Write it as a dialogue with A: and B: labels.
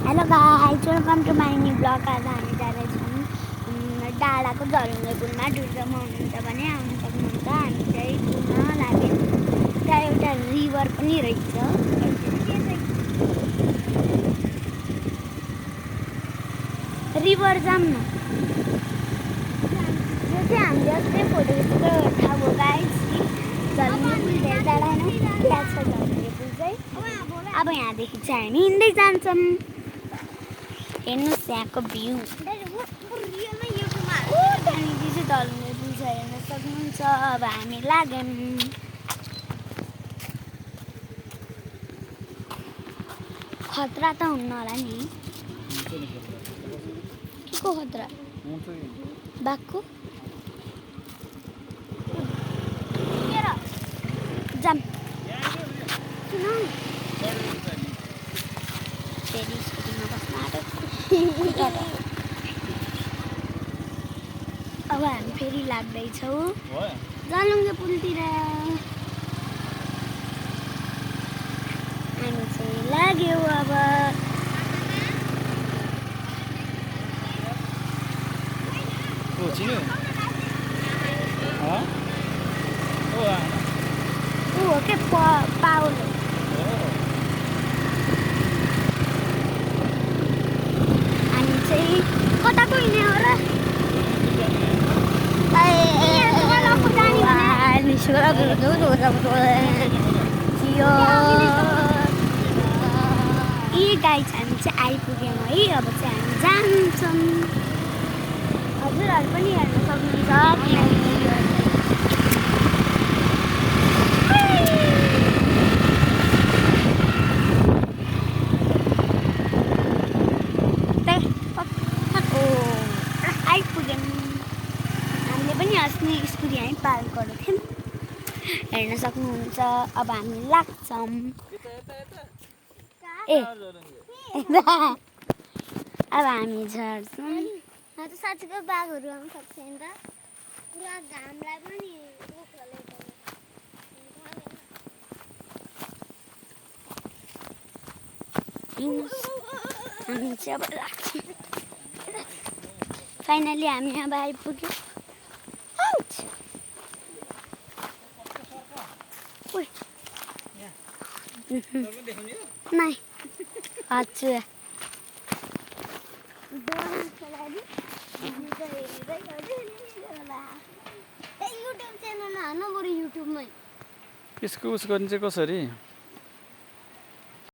A: Hello guys, welcome to my new blog. आज हामी जाँदैछौँ डाँडाको झरुङ्गे पुलमा। टुरिज्ममा हुनुहुन्छ भने आउनु सक्नुहुन्छ। हामी चाहिँ पुलमा लाग्यौँ। त्यहाँ एउटा रिभर पनि रहेछ। रिभर जाऊँ न। यो चाहिँ हामीले अस्ति फोटो खिचेको ठाउँ हो गाइस। झरुङ्गे पुल धेरै टाढा होइन, त्यहाँ छ झरुङ्गे पुल चाहिँ। अब यहाँदेखि चाहिँ हामी हिँड्दै जान्छौँ। हेर्नुहोस् यहाँको भ्यू। त्यहाँनिर चाहिँ झरुङ्गे पुल छ, हेर्न सक्नुहुन्छ। अब हामी लाग्यौँ। खतरा त हुन्न होला नि? के को खतरा? बाघको? जाम फेरि स्कुटीमा बस्न आँटेको। अब हामी फेरि लाग्दैछौँ झरुङ्गे पुलतिर। हामी चाहिँ लाग्यौँ अब। ऊ हो के पाउलो। हामी चाहिँ कताको हिँड्ने हो र? गाइस हामी चाहिँ आइपुग्यौँ है। अब चाहिँ हामी जान्छौँ। हजुरहरू पनि हेर्न सक्नुहुन्छ। आइपुग्यौँ। हामीले पनि अस्ति स्कुटी यहीँ पार्क गरेको थियौँ, हेर्न सक्नुहुन्छ। अब हामी लाग्छौँ। ए अब हामी झर्छौँ। साँच्चीको बाघहरू आउनु सक्छ नि त। पुरा घामलाई पनि हामी चाहिँ अब लाग्छौँ। फाइनली हामी अब आइपुग्यौँ। नहीं अच्छा
B: यसको उस गर्ने चाहिँ कसरी?